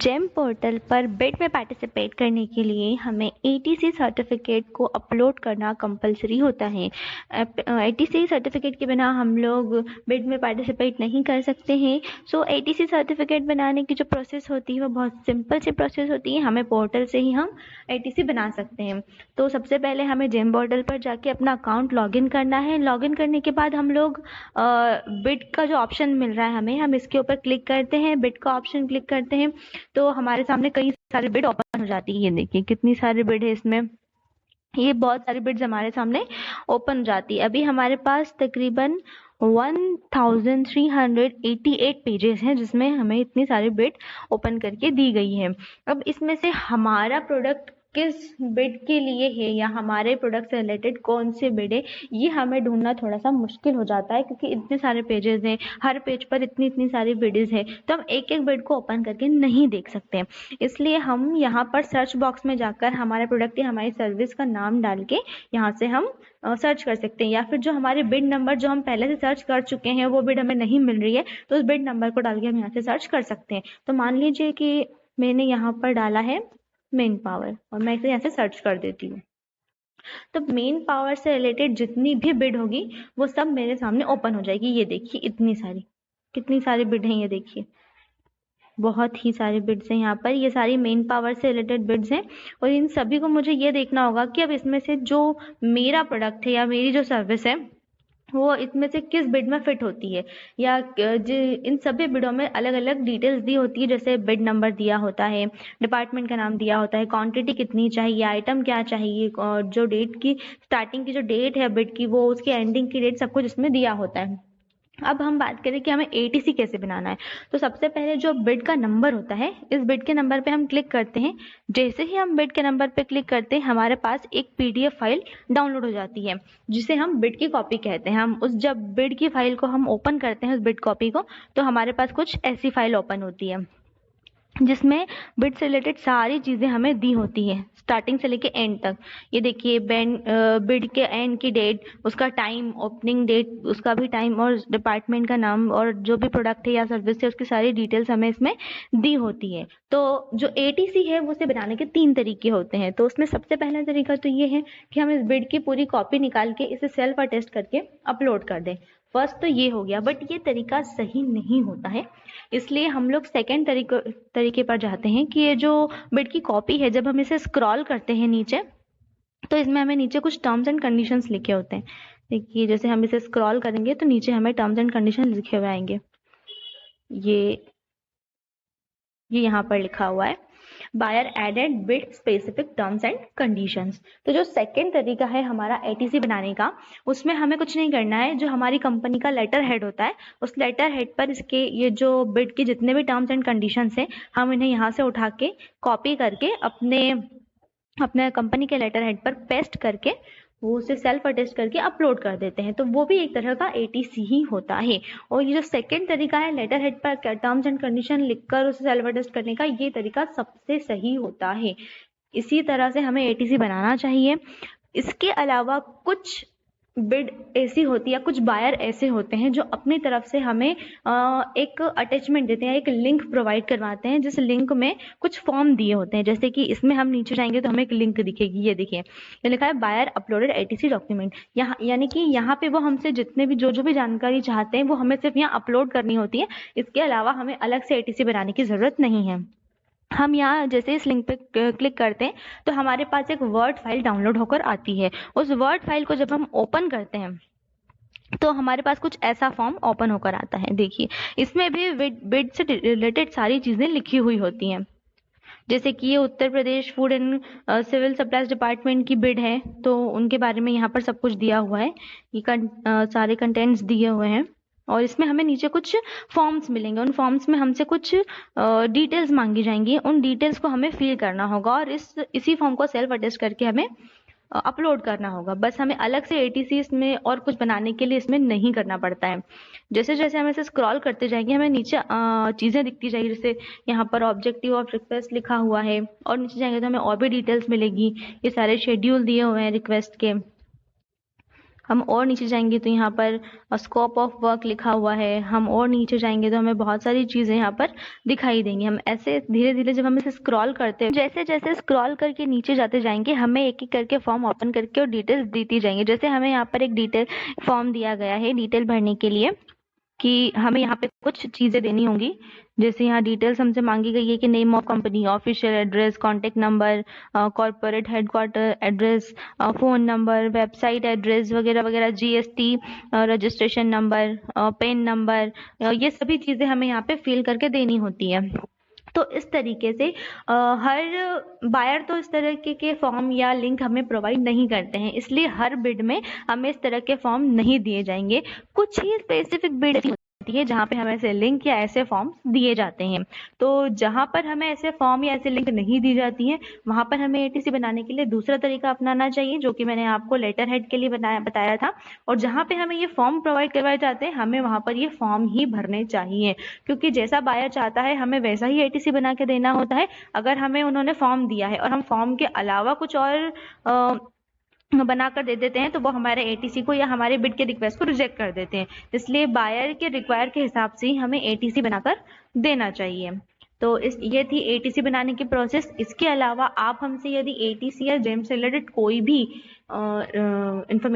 GeM portal पर bid में participate करने के लिए हमें एटीसी सर्टिफिकेट को अपलोड करना कंपलसरी होता है। एटीसी सर्टिफिकेट के बिना हम लोग बिड में पार्टिसिपेट नहीं कर सकते हैं। सो एटीसी सर्टिफिकेट बनाने की जो प्रोसेस होती है वो बहुत सिंपल सी प्रोसेस होती है। हमें पोर्टल से ही हम एटीसी बना सकते हैं। तो सबसे पहले हमें जेम पोर्टल पर जाके अपना अकाउंट लॉगिन करना है। लॉगिन करने के बाद हम लोग बिड का जो ऑप्शन मिल रहा है हम इसके ऊपर क्लिक करते हैं, बिड का ऑप्शन क्लिक करते हैं तो हमारे सामने कई सारी बिड ओपन हो जाती है। ये देखिए कितनी सारी बिड है इसमें, ये बहुत सारी बिड्स हमारे सामने ओपन हो जाती है। अभी हमारे पास तकरीबन 1388 पेजेस हैं जिसमें हमें इतनी सारी बिड ओपन करके दी गई है। अब इसमें से हमारा प्रोडक्ट किस बिड के लिए है या हमारे प्रोडक्ट से रिलेटेड कौन से बिड है, ये हमें ढूंढना थोड़ा सा मुश्किल हो जाता है क्योंकि इतने सारे पेजेस हैं, हर पेज पर इतनी सारी बिड्स है तो हम एक एक बिड को ओपन करके नहीं देख सकते। इसलिए हम यहाँ पर सर्च बॉक्स में जाकर हमारे प्रोडक्ट या हमारी सर्विस का नाम डाल के यहाँ से हम सर्च कर सकते हैं, या फिर जो हमारे बिड नंबर जो हम पहले से सर्च कर चुके हैं वो बिड हमें नहीं मिल रही है तो उस बिड नंबर को डाल के हम यहाँ से सर्च कर सकते हैं। तो मान लीजिए कि मैंने यहाँ पर डाला है मेन पावर और मैं इसे यहाँ से सर्च कर देती हूँ, तो मेन पावर से रिलेटेड जितनी भी बिड होगी वो सब मेरे सामने ओपन हो जाएगी। ये देखिए इतनी सारी, कितनी सारी बिड हैं, ये देखिए बहुत ही सारे बिड्स हैं यहाँ पर। ये सारी मेन पावर से रिलेटेड बिड्स हैं और इन सभी को मुझे ये देखना होगा कि अब इसमें से जो मेरा प्रोडक्ट है या मेरी जो सर्विस है वो इसमें से किस बिड में फिट होती है, या इन सभी बिडों में अलग अलग डिटेल्स दी होती है, जैसे बिड नंबर दिया होता है, डिपार्टमेंट का नाम दिया होता है, क्वांटिटी कितनी चाहिए, आइटम क्या चाहिए, और जो डेट की स्टार्टिंग की जो डेट है बिड की वो उसकी एंडिंग की डेट सब कुछ इसमें दिया होता है। अब हम बात करें कि हमें एटीसी कैसे बनाना है, तो सबसे पहले जो बिड का नंबर होता है इस बिड के नंबर पे हम क्लिक करते हैं। जैसे ही हम बिड के नंबर पे क्लिक करते हैं हमारे पास एक पीडीएफ फाइल डाउनलोड हो जाती है जिसे हम बिड की कॉपी कहते हैं। हम उस जब बिड की फाइल को हम ओपन करते हैं उस बिड कॉपी को, तो हमारे पास कुछ ऐसी फाइल ओपन होती है जिसमें बिड से रिलेटेड सारी चीज़ें हमें दी होती है स्टार्टिंग से लेके एंड तक। ये देखिए बिड के एंड की डेट, उसका टाइम, ओपनिंग डेट, उसका भी टाइम और डिपार्टमेंट का नाम और जो भी प्रोडक्ट है या सर्विस है उसकी सारी डिटेल्स हमें इसमें दी होती है। तो जो एटीसी है वो उसे बनाने के 3 तरीके होते हैं। तो उसमें सबसे पहला तरीका तो ये है कि हम इस बिड की पूरी कॉपी निकाल के इसे सेल्फ अटेस्ट करके अपलोड कर दें। फर्स्ट तो ये हो गया, बट ये तरीका सही नहीं होता है, इसलिए हम लोग सेकेंड तरीके पर जाते हैं कि ये जो बिड की कॉपी है जब हम इसे स्क्रॉल करते हैं नीचे तो इसमें हमें नीचे कुछ टर्म्स एंड कंडीशंस लिखे होते हैं। देखिए जैसे हम इसे स्क्रॉल करेंगे तो नीचे हमें टर्म्स एंड कंडीशन लिखे हुए आएंगे। ये यहाँ पर लिखा हुआ है buyer added bid specific terms and conditions. तो जो सेकेंड तरीका है हमारा एटीसी बनाने का, उसमें हमें कुछ नहीं करना है। जो हमारी कंपनी का लेटर हेड होता है उस लेटर हेड पर इसके ये जो बिड के जितने भी टर्म्स एंड कंडीशंस हैं हम इन्हें यहाँ से उठा के कॉपी करके अपने कंपनी के लेटर हेड पर पेस्ट करके वो उसे सेल्फ अटेस्ट करके अपलोड कर देते हैं। तो वो भी एक तरह का एटीसी ही होता है। और ये जो सेकंड तरीका है लेटर हेड पर टर्म्स एंड कंडीशन लिखकर उसे सेल्फ अटेस्ट करने का, ये तरीका सबसे सही होता है। इसी तरह से हमें एटीसी बनाना चाहिए। इसके अलावा कुछ बिड ऐसी होती है या कुछ बायर ऐसे होते हैं जो अपनी तरफ से हमें एक अटैचमेंट देते हैं, एक लिंक प्रोवाइड करवाते हैं जिस लिंक में कुछ फॉर्म दिए होते हैं। जैसे कि इसमें हम नीचे जाएंगे तो हमें एक लिंक दिखेगी, ये देखिए ये लिखा है बायर अपलोडेड एटीसी डॉक्यूमेंट। यहाँ यानी कि यहाँ पे वो हमसे जितने भी जो भी जानकारी चाहते हैं वो हमें सिर्फ यहाँ अपलोड करनी होती है। इसके अलावा हमें अलग से एटीसी बनाने की जरूरत नहीं है। हम यहाँ जैसे इस लिंक पे क्लिक करते हैं तो हमारे पास एक वर्ड फाइल डाउनलोड होकर आती है। उस वर्ड फाइल को जब हम ओपन करते हैं तो हमारे पास कुछ ऐसा फॉर्म ओपन होकर आता है। देखिए इसमें भी बिड से रिलेटेड सारी चीज़ें लिखी हुई होती हैं। जैसे कि ये Uttar Pradesh food and civil supplies department की बिड है तो उनके बारे में यहाँ पर सब कुछ दिया हुआ है। ये सारे कंटेंट्स दिए हुए हैं और इसमें हमें नीचे कुछ फॉर्म्स मिलेंगे। उन फॉर्म्स में हमसे कुछ डिटेल्स मांगी जाएंगी, उन डिटेल्स को हमें फिल करना होगा और इसी फॉर्म को सेल्फ अटेस्ट करके हमें अपलोड करना होगा। बस हमें अलग से एटीसी इसमें और कुछ बनाने के लिए इसमें नहीं करना पड़ता है। जैसे जैसे हम इसे स्क्रॉल करते जाएंगे हमें नीचे चीज़ें दिखती जाएगी, जैसे यहाँ पर ऑब्जेक्टिव ऑफ रिक्वेस्ट लिखा हुआ है और नीचे जाएंगे तो हमें और भी डिटेल्स मिलेगी। ये सारे शेड्यूल दिए हुए हैं रिक्वेस्ट के। हम और नीचे जाएंगे तो यहाँ पर स्कोप ऑफ वर्क लिखा हुआ है। हम और नीचे जाएंगे तो हमें बहुत सारी चीजें यहाँ पर दिखाई देंगी। हम ऐसे धीरे धीरे जब हम इसे स्क्रॉल करते हैं, जैसे जैसे स्क्रॉल करके नीचे जाते जाएंगे, हमें एक एक करके फॉर्म ओपन करके और डिटेल्स देती जाएंगे। जैसे हमें यहाँ पर एक डिटेल फॉर्म दिया गया है डिटेल भरने के लिए कि हमें यहाँ पे कुछ चीजें देनी होंगी। जैसे यहाँ डिटेल्स हमसे मांगी गई है कि name of company, official address, contact number, corporate headquarter address, phone number, website address वगैरह वगैरह, GST registration number, PAN number, ये सभी चीजें हमें यहाँ पे फिल करके देनी होती है। तो इस तरीके से हर बायर तो इस तरह के फॉर्म या लिंक हमें प्रोवाइड नहीं करते हैं, इसलिए हर बिड में हमें इस तरह के फॉर्म नहीं दिए जाएंगे। कुछ ही स्पेसिफिक बिड होती है जहाँ पे हमें ऐसे लिंक या ऐसे फॉर्म दिए जाते हैं। तो जहाँ पर हमें ऐसे फॉर्म या ऐसे लिंक नहीं दी जाती है, वहां पर हमें एटीसी बनाने के लिए दूसरा तरीका अपनाना चाहिए, जो कि मैंने आपको लेटर हेड के लिए बताया था। और जहाँ पे हमें ये फॉर्म प्रोवाइड करवाए जाते हैं, हमें वहां पर ये फॉर्म ही भरने चाहिए, क्योंकि जैसा बायर चाहता है हमें वैसा ही एटीसी बना के देना होता है। अगर हमें उन्होंने फॉर्म दिया है और हम फॉर्म के अलावा कुछ और बनाकर दे देते हैं, तो वो हमारे एटीसी को या हमारे बिड के रिक्वेस्ट को रिजेक्ट कर देते हैं। इसलिए बायर के रिक्वायर के हिसाब से ही हमें एटीसी बनाकर देना चाहिए। तो ये थी एटीसी बनाने की प्रोसेस। इसके अलावा आप हमसे यदि एटीसी या जेम से रिलेटेड कोई भी इंफॉर्मेशन